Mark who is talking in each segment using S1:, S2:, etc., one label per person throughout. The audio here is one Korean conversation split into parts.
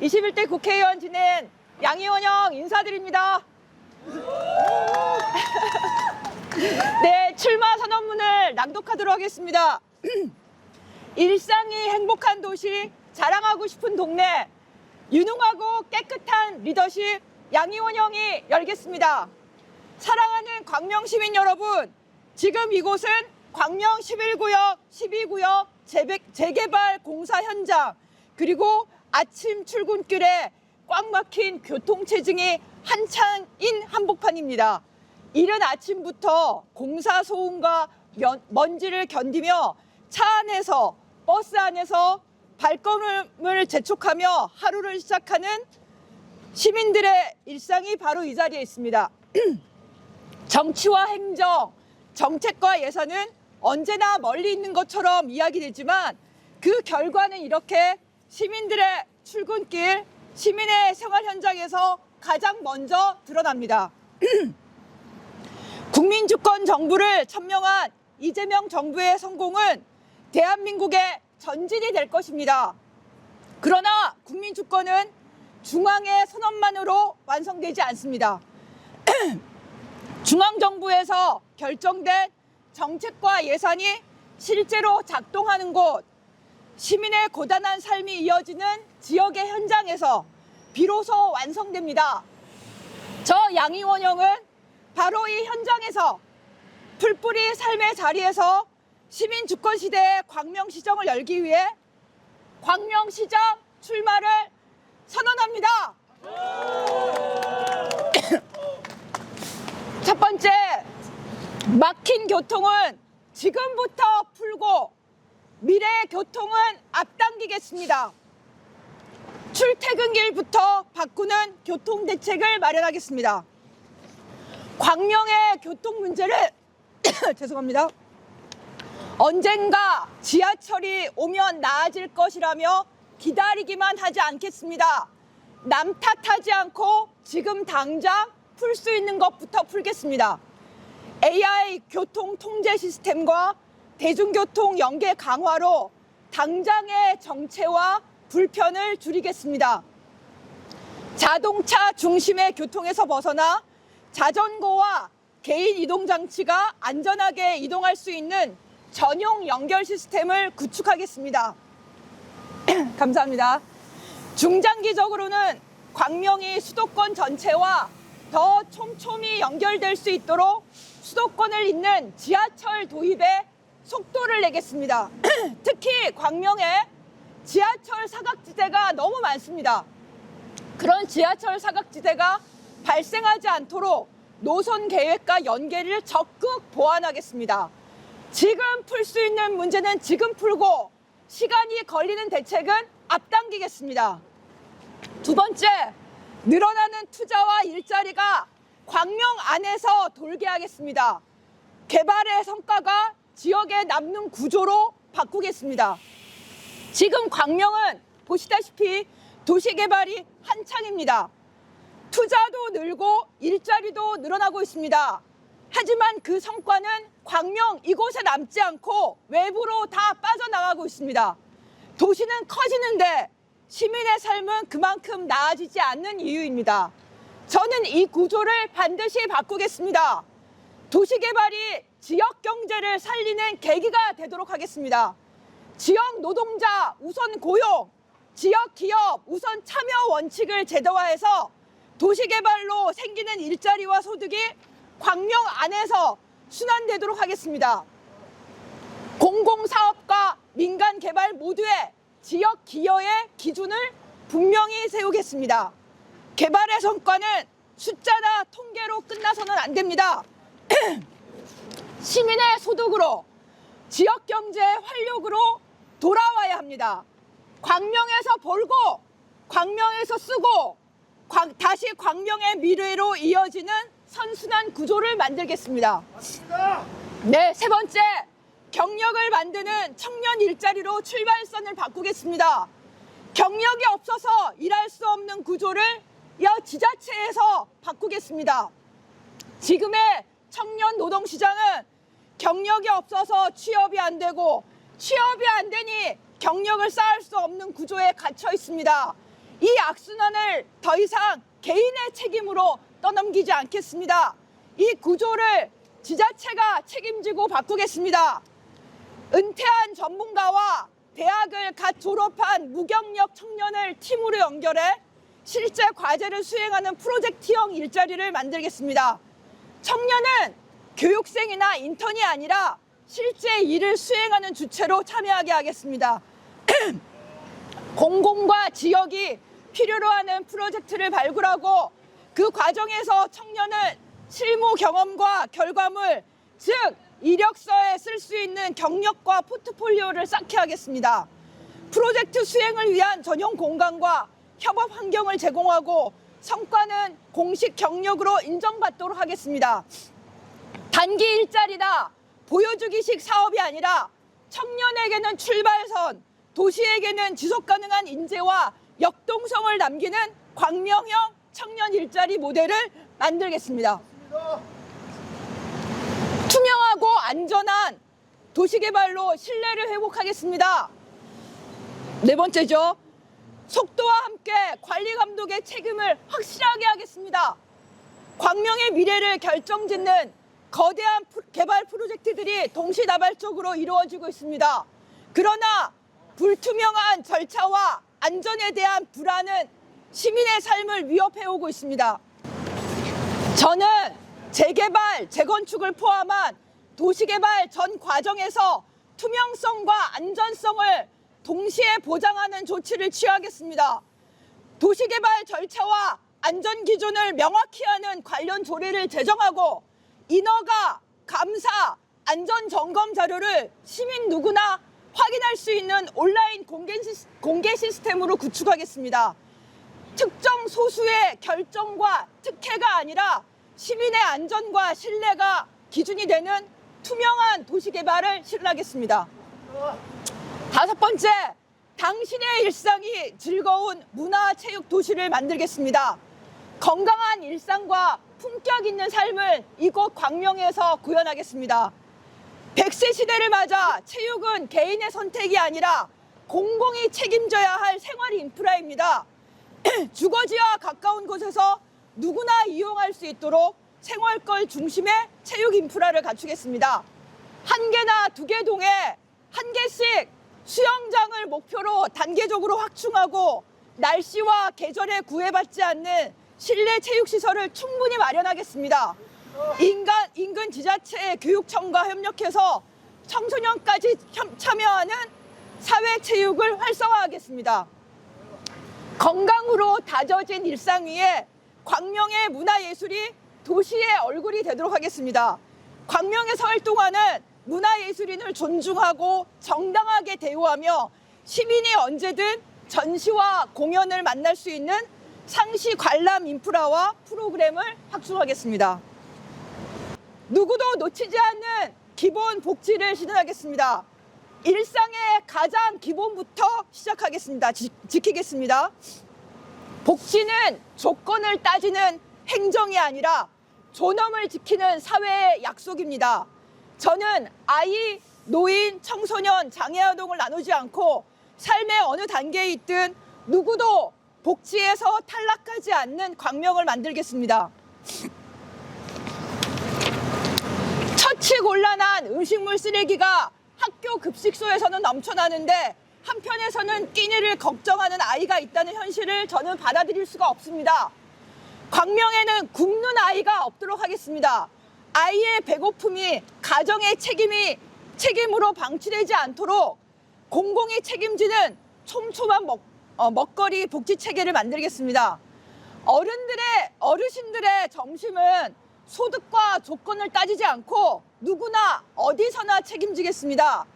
S1: 21대 국회의원 지낸 양이원영 인사드립니다. 네, 출마 선언문을 낭독하도록 하겠습니다. 일상이 행복한 도시, 자랑하고 싶은 동네, 유능하고 깨끗한 리더십 양이원영이 열겠습니다. 사랑하는 광명시민 여러분, 지금 이곳은 광명 11구역, 12구역 재개발 공사 현장, 그리고 아침 출근길에 꽉 막힌 교통체증이 한창인 한복판입니다. 이른 아침부터 공사 소음과 먼지를 견디며 차 안에서, 버스 안에서 발걸음을 재촉하며 하루를 시작하는 시민들의 일상이 바로 이 자리에 있습니다. 정치와 행정, 정책과 예산은 언제나 멀리 있는 것처럼 이야기되지만 그 결과는 이렇게 시민들의 출근길, 시민의 생활 현장에서 가장 먼저 드러납니다. 국민주권 정부를 천명한 이재명 정부의 성공은 대한민국의 전진이 될 것입니다. 그러나 국민주권은 중앙의 선언만으로 완성되지 않습니다. 중앙정부에서 결정된 정책과 예산이 실제로 작동하는 곳, 시민의 고단한 삶이 이어지는 지역의 현장에서 비로소 완성됩니다. 저 양이원영은 바로 이 현장에서 풀뿌리 삶의 자리에서 시민 주권 시대의 광명시정을 열기 위해 광명시장 출마를 선언합니다. 첫 번째, 막힌 교통은 지금부터 풀고 미래의 교통은 앞당기겠습니다. 출퇴근길부터 바꾸는 교통대책을 마련하겠습니다. 광명의 교통 문제를 죄송합니다. 언젠가 지하철이 오면 나아질 것이라며 기다리기만 하지 않겠습니다. 남 탓하지 않고 지금 당장 풀 수 있는 것부터 풀겠습니다. AI 교통 통제 시스템과 대중교통 연계 강화로 당장의 정체와 불편을 줄이겠습니다. 자동차 중심의 교통에서 벗어나 자전거와 개인 이동장치가 안전하게 이동할 수 있는 전용 연결 시스템을 구축하겠습니다. 감사합니다. 중장기적으로는 광명이 수도권 전체와 더 촘촘히 연결될 수 있도록 수도권을 잇는 지하철 도입에 속도를 내겠습니다. 특히 광명에 지하철 사각지대가 너무 많습니다. 그런 지하철 사각지대가 발생하지 않도록 노선 계획과 연계를 적극 보완하겠습니다. 지금 풀 수 있는 문제는 지금 풀고 시간이 걸리는 대책은 앞당기겠습니다. 두 번째, 늘어나는 투자와 일자리가 광명 안에서 돌게 하겠습니다. 개발의 성과가 지역에 남는 구조로 바꾸겠습니다. 지금 광명은 보시다시피 도시개발이 한창입니다. 투자도 늘고 일자리도 늘어나고 있습니다. 하지만 그 성과는 광명 이곳에 남지 않고 외부로 다 빠져나가고 있습니다. 도시는 커지는데 시민의 삶은 그만큼 나아지지 않는 이유입니다. 저는 이 구조를 반드시 바꾸겠습니다. 도시개발이 지역 경제를 살리는 계기가 되도록 하겠습니다. 지역 노동자 우선 고용, 지역 기업 우선 참여 원칙을 제도화해서 도시개발로 생기는 일자리와 소득이 광명 안에서 순환되도록 하겠습니다. 공공사업과 민간개발 모두의 지역 기여의 기준을 분명히 세우겠습니다. 개발의 성과는 숫자나 통계로 끝나서는 안 됩니다. 시민의 소득으로, 지역 경제의 활력으로 돌아와야 합니다. 광명에서 벌고, 광명에서 쓰고, 다시 광명의 미래로 이어지는 선순환 구조를 만들겠습니다. 맞습니다. 네, 세 번째, 경력을 만드는 청년 일자리로 출발선을 바꾸겠습니다. 경력이 없어서 일할 수 없는 구조를 지자체에서 바꾸겠습니다. 지금의 청년 노동시장은 경력이 없어서 취업이 안 되고 취업이 안 되니 경력을 쌓을 수 없는 구조에 갇혀 있습니다. 이 악순환을 더 이상 개인의 책임으로 떠넘기지 않겠습니다. 이 구조를 지자체가 책임지고 바꾸겠습니다. 은퇴한 전문가와 대학을 갓 졸업한 무경력 청년을 팀으로 연결해 실제 과제를 수행하는 프로젝트형 일자리를 만들겠습니다. 청년은 교육생이나 인턴이 아니라 실제 일을 수행하는 주체로 참여하게 하겠습니다. 공공과 지역이 필요로 하는 프로젝트를 발굴하고 그 과정에서 청년은 실무 경험과 결과물, 즉 이력서에 쓸 수 있는 경력과 포트폴리오를 쌓게 하겠습니다. 프로젝트 수행을 위한 전용 공간과 협업 환경을 제공하고 성과는 공식 경력으로 인정받도록 하겠습니다. 단기 일자리나 보여주기식 사업이 아니라 청년에게는 출발선, 도시에게는 지속가능한 인재와 역동성을 남기는 광명형 청년 일자리 모델을 만들겠습니다. 투명하고 안전한 도시개발로 신뢰를 회복하겠습니다. 네 번째죠. 속도와 함께 관리 감독의 책임을 확실하게 하겠습니다. 광명의 미래를 결정짓는 거대한 개발 프로젝트들이 동시다발적으로 이루어지고 있습니다. 그러나 불투명한 절차와 안전에 대한 불안은 시민의 삶을 위협해오고 있습니다. 저는 재개발, 재건축을 포함한 도시개발 전 과정에서 투명성과 안전성을 동시에 보장하는 조치를 취하겠습니다. 도시개발 절차와 안전기준을 명확히 하는 관련 조례를 제정하고 인허가, 감사, 안전점검 자료를 시민 누구나 확인할 수 있는 온라인 공개 시스템으로 구축하겠습니다. 특정 소수의 결정과 특혜가 아니라 시민의 안전과 신뢰가 기준이 되는 투명한 도시개발을 실현하겠습니다. 다섯 번째, 당신의 일상이 즐거운 문화체육 도시를 만들겠습니다. 건강한 일상과 품격 있는 삶을 이곳 광명에서 구현하겠습니다. 100세 시대를 맞아 체육은 개인의 선택이 아니라 공공이 책임져야 할 생활 인프라입니다. 주거지와 가까운 곳에서 누구나 이용할 수 있도록 생활권 중심의 체육 인프라를 갖추겠습니다. 한 개나 두 개 동에 한 개씩 수영장을 목표로 단계적으로 확충하고 날씨와 계절에 구애받지 않는 실내 체육시설을 충분히 마련하겠습니다. 인근 지자체의 교육청과 협력해서 청소년까지 참여하는 사회체육을 활성화하겠습니다. 건강으로 다져진 일상 위에 광명의 문화예술이 도시의 얼굴이 되도록 하겠습니다. 광명에서 활동하는 문화예술인을 존중하고 정당하게 대우하며 시민이 언제든 전시와 공연을 만날 수 있는 상시 관람 인프라와 프로그램을 확충하겠습니다. 누구도 놓치지 않는 기본 복지를 실현하겠습니다. 일상의 가장 기본부터 시작하겠습니다. 지키겠습니다. 복지는 조건을 따지는 행정이 아니라 존엄을 지키는 사회의 약속입니다. 저는 아이, 노인, 청소년, 장애아동을 나누지 않고 삶의 어느 단계에 있든 누구도 복지에서 탈락하지 않는 광명을 만들겠습니다. 처치곤란한 음식물 쓰레기가 학교 급식소에서는 넘쳐나는데 한편에서는 끼니를 걱정하는 아이가 있다는 현실을 저는 받아들일 수가 없습니다. 광명에는 굶는 아이가 없도록 하겠습니다. 아이의 배고픔이 가정의 책임으로 방치되지 않도록 공공이 책임지는 촘촘한 먹거리 복지 체계를 만들겠습니다. 어르신들의 점심은 소득과 조건을 따지지 않고 누구나 어디서나 책임지겠습니다.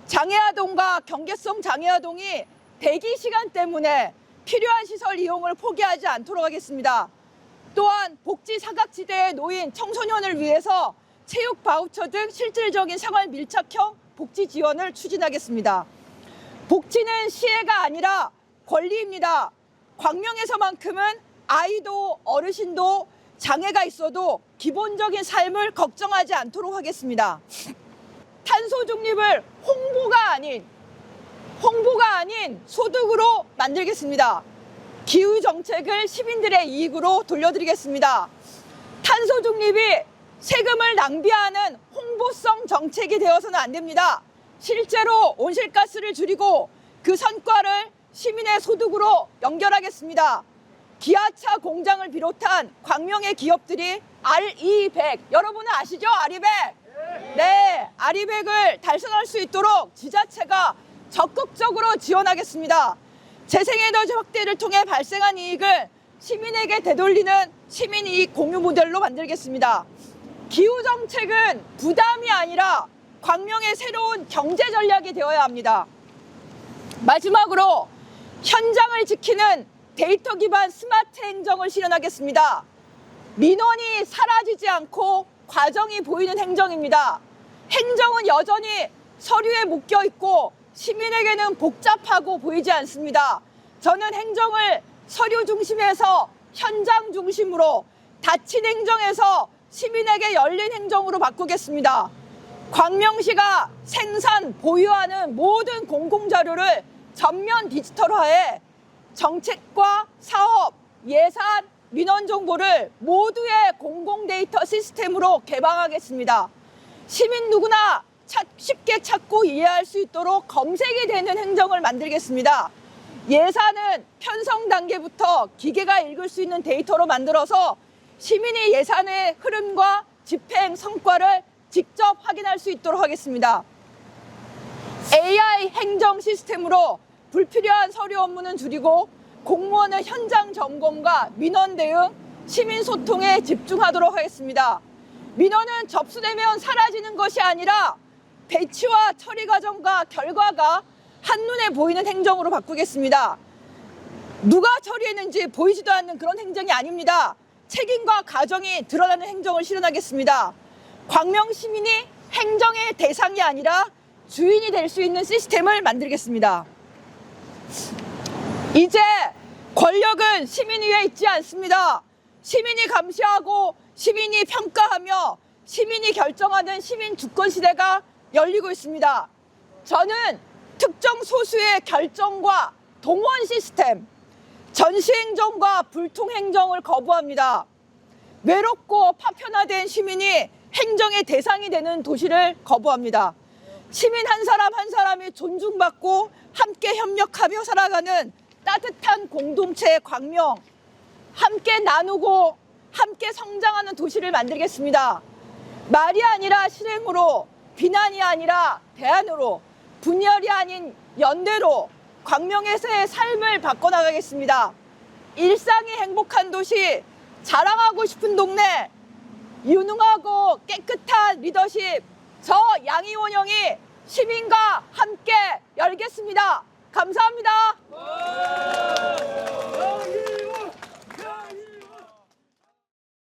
S1: 장애아동과 경계성 장애아동이 대기 시간 때문에 필요한 시설 이용을 포기하지 않도록 하겠습니다. 또한 복지 사각지대에 놓인 청소년을 위해서 체육 바우처 등 실질적인 생활 밀착형 복지 지원을 추진하겠습니다. 복지는 시혜가 아니라 권리입니다. 광명에서만큼은 아이도 어르신도 장애가 있어도 기본적인 삶을 걱정하지 않도록 하겠습니다. 탄소 중립을 홍보가 아닌 소득으로 만들겠습니다. 기후 정책을 시민들의 이익으로 돌려드리겠습니다. 탄소 중립이 세금을 낭비하는 홍보성 정책이 되어서는 안 됩니다. 실제로 온실가스를 줄이고 그 성과를 시민의 소득으로 연결하겠습니다. 기아차 공장을 비롯한 광명의 기업들이 RE100, 여러분은 아시죠? RE100? 네, RE100을 달성할 수 있도록 지자체가 적극적으로 지원하겠습니다. 재생에너지 확대를 통해 발생한 이익을 시민에게 되돌리는 시민이익 공유 모델로 만들겠습니다. 기후정책은 부담이 아니라 광명의 새로운 경제 전략이 되어야 합니다. 마지막으로 현장을 지키는 데이터 기반 스마트 행정을 실현하겠습니다. 민원이 사라지지 않고 과정이 보이는 행정입니다. 행정은 여전히 서류에 묶여 있고 시민에게는 복잡하고 보이지 않습니다. 저는 행정을 서류 중심에서 현장 중심으로, 닫힌 행정에서 시민에게 열린 행정으로 바꾸겠습니다. 광명시가 생산, 보유하는 모든 공공자료를 전면 디지털화해 정책과 사업, 예산, 민원 정보를 모두의 공공 데이터 시스템으로 개방하겠습니다. 시민 누구나 쉽게 찾고 이해할 수 있도록 검색이 되는 행정을 만들겠습니다. 예산은 편성 단계부터 기계가 읽을 수 있는 데이터로 만들어서 시민이 예산의 흐름과 집행 성과를 직접 확인할 수 있도록 하겠습니다. AI 행정 시스템으로 불필요한 서류 업무는 줄이고 공무원의 현장 점검과 민원 대응, 시민 소통에 집중하도록 하겠습니다. 민원은 접수되면 사라지는 것이 아니라 배치와 처리 과정과 결과가 한눈에 보이는 행정으로 바꾸겠습니다. 누가 처리했는지 보이지도 않는 그런 행정이 아닙니다. 책임과 가정이 드러나는 행정을 실현하겠습니다. 광명 시민이 행정의 대상이 아니라 주인이 될 수 있는 시스템을 만들겠습니다. 이제 권력은 시민 위에 있지 않습니다. 시민이 감시하고 시민이 평가하며 시민이 결정하는 시민 주권 시대가 열리고 있습니다. 저는 특정 소수의 결정과 동원 시스템, 전시행정과 불통행정을 거부합니다. 외롭고 파편화된 시민이 행정의 대상이 되는 도시를 거부합니다. 시민 한 사람 한 사람이 존중받고 함께 협력하며 살아가는 따뜻한 공동체 광명, 함께 나누고 함께 성장하는 도시를 만들겠습니다. 말이 아니라 실행으로, 비난이 아니라 대안으로, 분열이 아닌 연대로 광명에서의 삶을 바꿔나가겠습니다. 일상이 행복한 도시, 자랑하고 싶은 동네, 유능하고 깨끗한 리더십, 저 양희원 형이 시민과 함께 열겠습니다. 감사합니다.